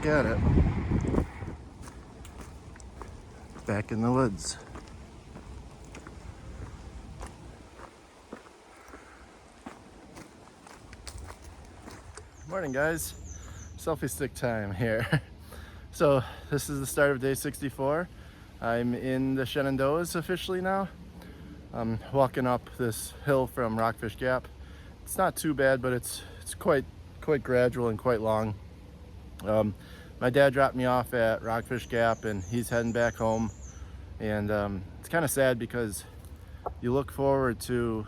back at it. Back in the woods. Morning, guys. Selfie stick time here. So this is the start of day 64. I'm in the Shenandoahs officially now. I'm walking up this hill from Rockfish Gap. It's not too bad, but it's quite gradual and quite long. My dad dropped me off at Rockfish Gap and he's heading back home. And it's kind of sad because you look forward to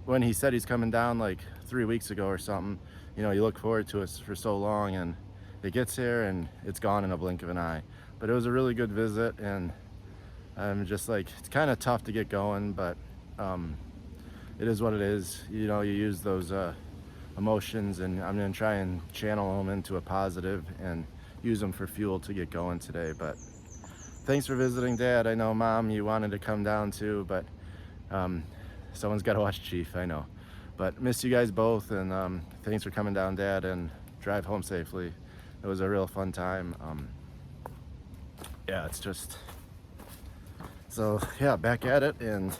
when he said he's coming down like 3 weeks ago or something. You know, you look forward to it for so long and it gets here and it's gone in a blink of an eye. But it was a really good visit, and I'm just like, it's kind of tough to get going, but it is what it is. You know, you use those emotions, and I'm gonna try and channel them into a positive and use them for fuel to get going today. But thanks for visiting, Dad. I know, Mom, you wanted to come down too, but someone's got to watch Chief, I know. But miss you guys both, and thanks for coming down, Dad, and drive home safely. It was a real fun time. Yeah, it's just, so yeah, back at it, and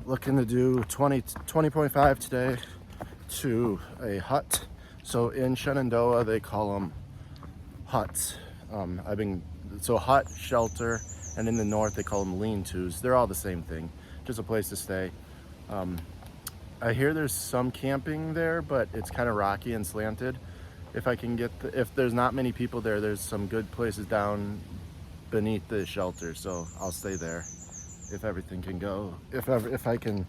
looking to do 20.5 today to a hut. So in Shenandoah, they call them huts. So hut, shelter, and in the north they call them lean-tos. They're all the same thing, just a place to stay. I hear there's some camping there, but it's kind of rocky and slanted. If I can get, if there's not many people there, there's some good places down beneath the shelter, so I'll stay there if everything can go. If I can,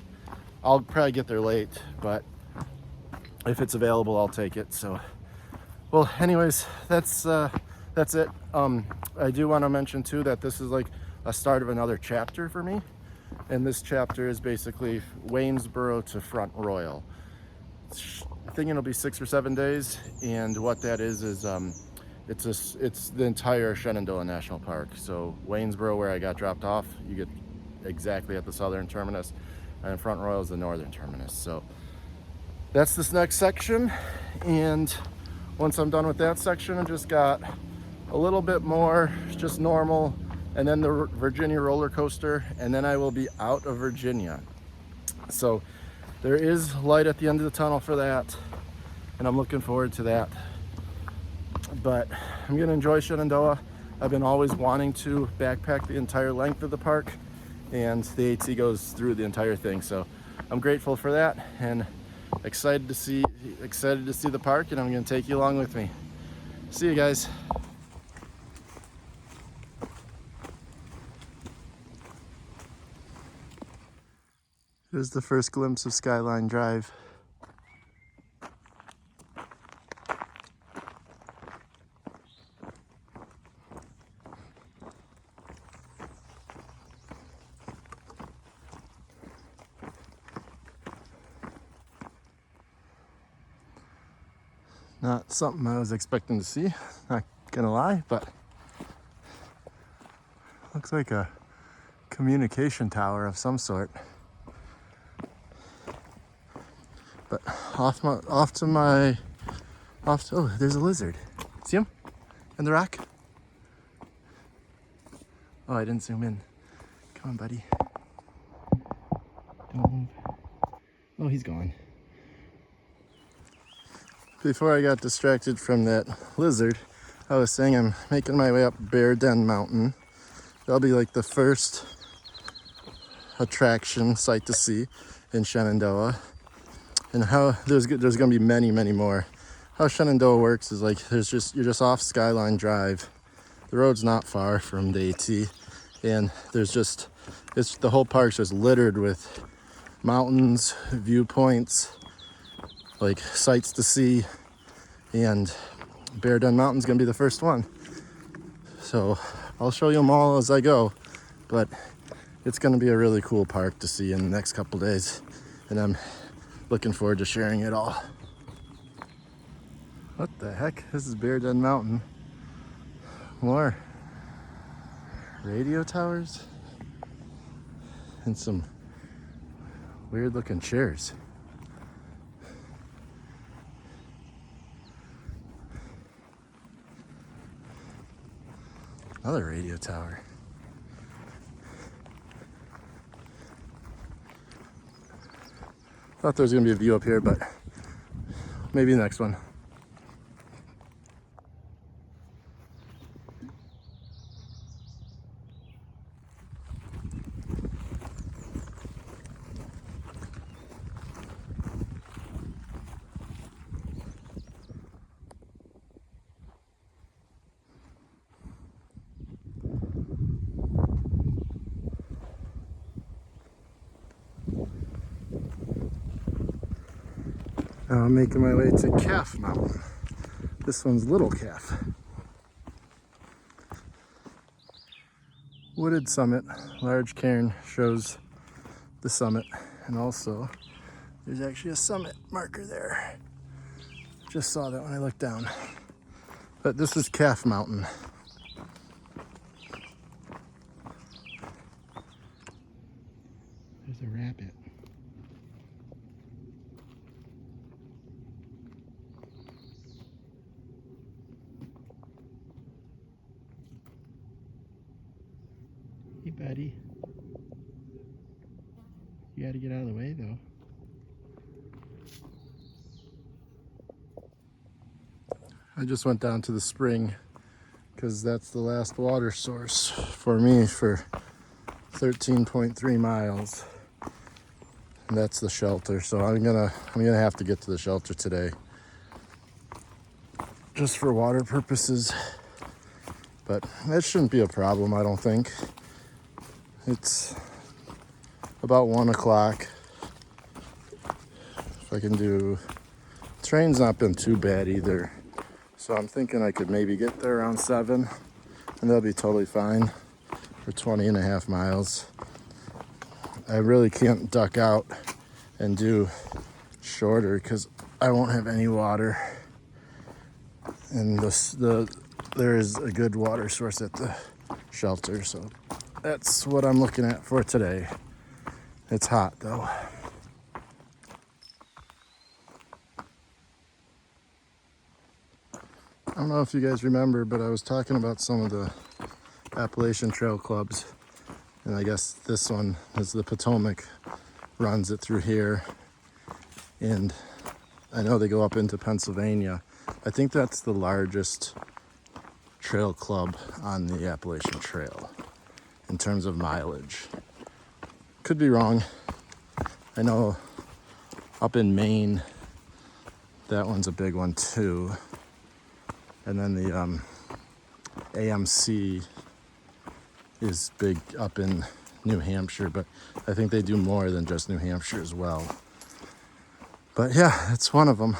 I'll probably get there late, but if it's available, I'll take it. So, well, anyways, that's it. I do want to mention too that this is like a start of another chapter for me, and this chapter is basically Waynesboro to Front Royal. I think it'll be 6 or 7 days, and what that is it's the entire Shenandoah National Park. So Waynesboro, where I got dropped off, you get exactly at the southern terminus, and Front Royal is the northern terminus. So that's this next section, and once I'm done with that section, I just got a little bit more just normal, and then the Virginia roller coaster, and then I will be out of Virginia. So there is light at the end of the tunnel for that, and I'm looking forward to that. But I'm gonna enjoy Shenandoah. I've been always wanting to backpack the entire length of the park, and the AT goes through the entire thing. So I'm grateful for that, and excited to see the park, and I'm gonna take you along with me. See you guys. Here's the first glimpse of Skyline Drive. Not something I was expecting to see, not gonna lie, but looks like a communication tower of some sort. But oh, there's a lizard. See him? In the rock? Oh, I didn't zoom in. Come on, buddy. Don't move. Oh, he's gone. Before I got distracted from that lizard, I was saying I'm making my way up Bear Den Mountain. That'll be like the first attraction sight to see in Shenandoah. And how there's gonna be many more. How Shenandoah works is like you're just off Skyline Drive. The road's not far from the AT, and the whole park's just littered with mountains, viewpoints, like sights to see, and Bear Den Mountain's gonna be the first one. So I'll show you them all as I go, but it's gonna be a really cool park to see in the next couple days, and I'm looking forward to sharing it all. What the heck? This is Bear Den Mountain. More radio towers and some weird looking chairs. Another radio tower. Thought there was gonna be a view up here, but maybe the next one. Now I'm making my way to Calf Mountain. This one's Little Calf. Wooded summit, large cairn shows the summit, and also there's actually a summit marker there. Just saw that when I looked down. But this is Calf Mountain. There's a rabbit. Hey, buddy. You gotta get out of the way, though. I just went down to the spring because that's the last water source for me for 13.3 miles. And that's the shelter, so I'm gonna have to get to the shelter today, just for water purposes. But that shouldn't be a problem, I don't think. It's about 1 o'clock. If I can do, train's not been too bad either. So I'm thinking I could maybe get there around 7 and that'll be totally fine for 20.5 miles. I really can't duck out and do shorter because I won't have any water. And there is a good water source at the shelter, so that's what I'm looking at for today. It's hot though. I don't know if you guys remember, but I was talking about some of the Appalachian trail clubs, and I guess this one is the Potomac, runs it through here, and I know they go up into Pennsylvania. I think that's the largest trail club on the Appalachian Trail in terms of mileage. Could be wrong. I know up in Maine, that one's a big one too. And then the AMC is big up in New Hampshire, but I think they do more than just New Hampshire as well. But yeah, that's one of them.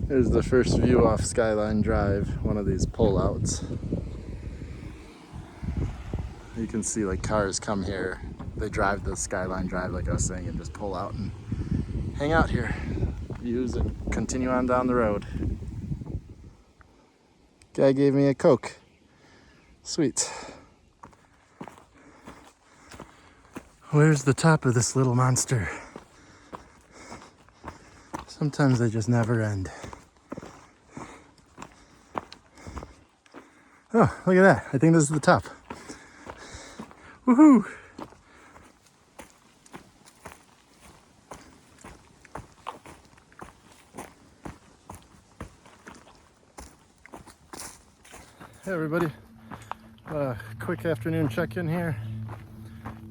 Here's the first view off Skyline Drive, one of these pullouts. You can see like cars come here. They drive the Skyline Drive, like I was saying, and just pull out and hang out here. Views and continue on down the road. Guy gave me a Coke. Sweet. Where's the top of this little monster? Sometimes they just never end. Oh, look at that. I think this is the top. Woohoo! Hey everybody, quick afternoon check-in here.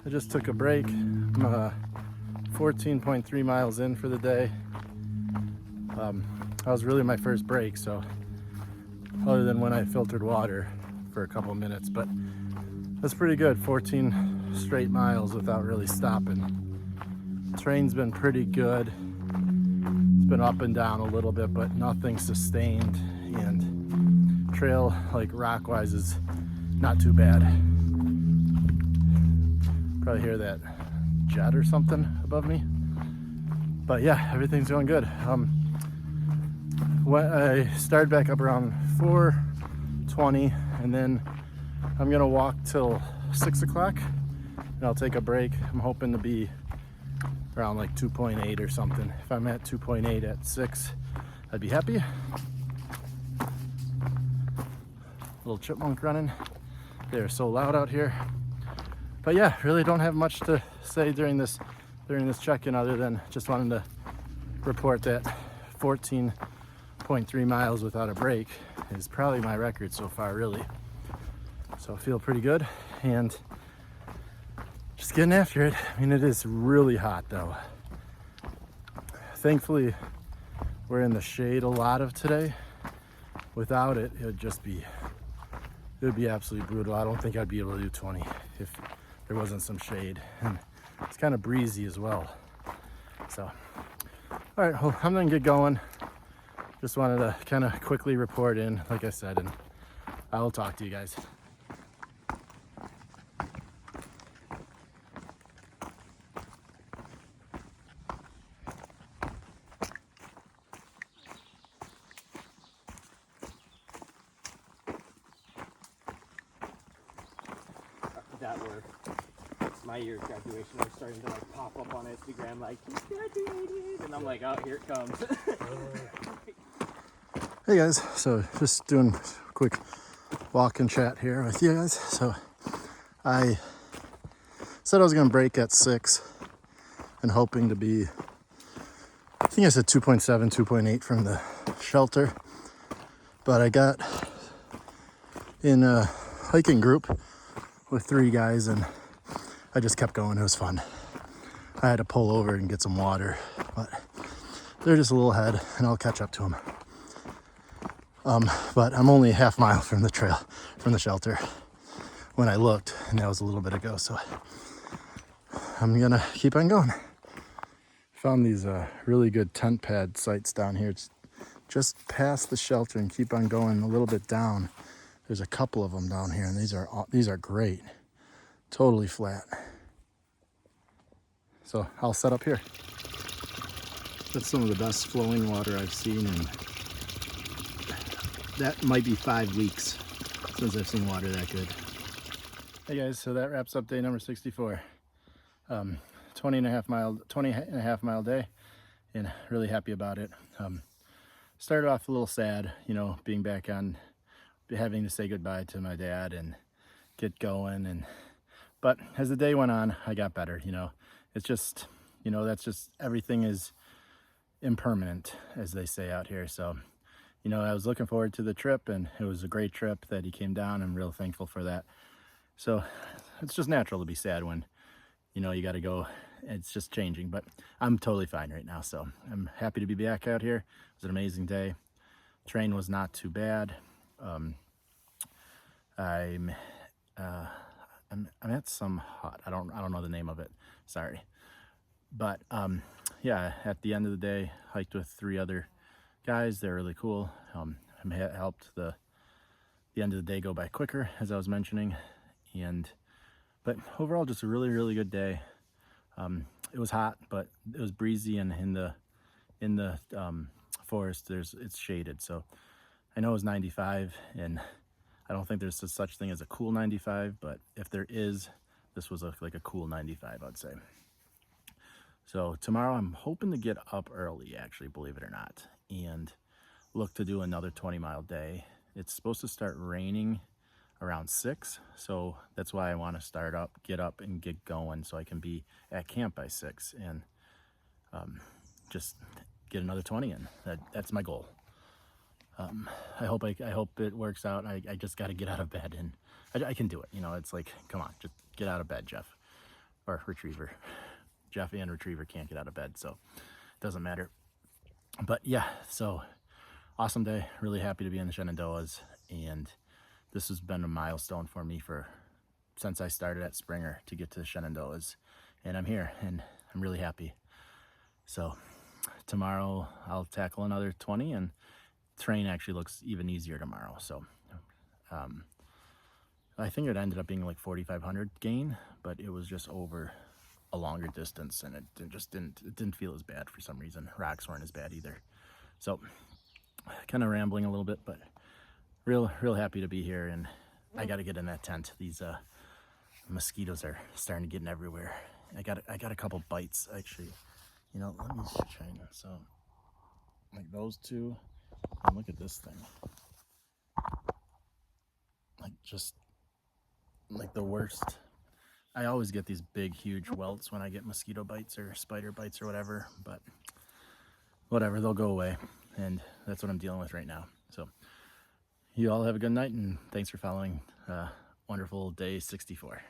I just took a break. I'm 14.3 miles in for the day. That was really my first break, so other than when I filtered water for a couple minutes, but that's pretty good. 14 straight miles without really stopping. Train's been pretty good. It's been up and down a little bit, but nothing sustained, and trail, like rock-wise, is not too bad. Probably hear that jet or something above me. But yeah, everything's going good. I started back up around 4:20, and then I'm gonna walk till 6 o'clock, and I'll take a break. I'm hoping to be around like 2.8 or something. If I'm at 2.8 at 6, I'd be happy. Little chipmunk running. They're so loud out here. But yeah, really don't have much to say during this check-in other than just wanted to report that 14.3 miles without a break is probably my record so far, really. So I feel pretty good and just getting after it. I mean, it is really hot though. Thankfully, we're in the shade a lot of today. Without it, it would be absolutely brutal. I don't think I'd be able to do 20 if there wasn't some shade. And it's kind of breezy as well. So, all right, well, I'm gonna get going. Just wanted to kind of quickly report in, like I said, and I will talk to you guys. That were my year of graduation, I was starting to like pop up on Instagram like, "You graduated," and I'm like, "Oh, here it comes." Hey guys, so just doing a quick walk and chat here with you guys. So I said I was gonna break at 6 and hoping to be, I think I said 2.7, 2.8 from the shelter, but I got in a hiking group with 3 guys and I just kept going. It was fun. I had to pull over and get some water, but they're just a little ahead and I'll catch up to them. But I'm only a half mile from the trail, from the shelter when I looked, and that was a little bit ago, so I'm gonna keep on going. Found these really good tent pad sites down here. It's just past the shelter and keep on going a little bit down. There's a couple of them down here, and these are great. Totally flat. So I'll set up here. That's some of the best flowing water I've seen, and that might be 5 weeks since I've seen water that good. Hey guys, so that wraps up day number 64. 20 and a half mile day, and really happy about it. Started off a little sad, you know, being back on, having to say goodbye to my dad and get going, but as the day went on, I got better. You know, it's just, you know, that's just, everything is impermanent, as they say out here. So, you know, I was looking forward to the trip, and it was a great trip that he came down. I'm real thankful for that. So it's just natural to be sad when, you know, you got to go. It's just changing, but I'm totally fine right now. So I'm happy to be back out here. It was an amazing day. Train was not too bad. I'm at some hut. I don't know the name of it. Sorry. But yeah, at the end of the day, hiked with 3 other guys. They're really cool. Helped the end of the day go by quicker, as I was mentioning. But overall, just a really, really good day. It was hot, but it was breezy, and in the forest, it's shaded. So I know it was 95, and I don't think there's such thing as a cool 95, but if there is, this was like a cool 95, I'd say. So tomorrow I'm hoping to get up early, actually, believe it or not, and look to do another 20-mile day. It's supposed to start raining around 6, so that's why I want to get up and get going so I can be at camp by 6 and just get another 20 in. That's my goal. I hope it works out. I just got to get out of bed, and I can do it. You know, it's like, come on, just get out of bed, Jeff, or Retriever. Jeff and Retriever can't get out of bed, so it doesn't matter. But yeah, so awesome day. Really happy to be in the Shenandoahs, and this has been a milestone for me since I started at Springer to get to the Shenandoahs, and I'm here, and I'm really happy. So tomorrow I'll tackle another 20, and terrain actually looks even easier tomorrow. So I think it ended up being like 4,500 gain, but it was just over a longer distance, and it didn't feel as bad for some reason. Rocks weren't as bad either. So kind of rambling a little bit, but real happy to be here, and I got to get in that tent. These mosquitoes are starting to get in everywhere, I got a couple bites actually. You know, let me try. So like those two, and look at this thing. Like just like the worst. I always get these big, huge welts when I get mosquito bites or spider bites or whatever, but whatever, they'll go away. And that's what I'm dealing with right now. So you all have a good night, and thanks for following Wonderful Day 64.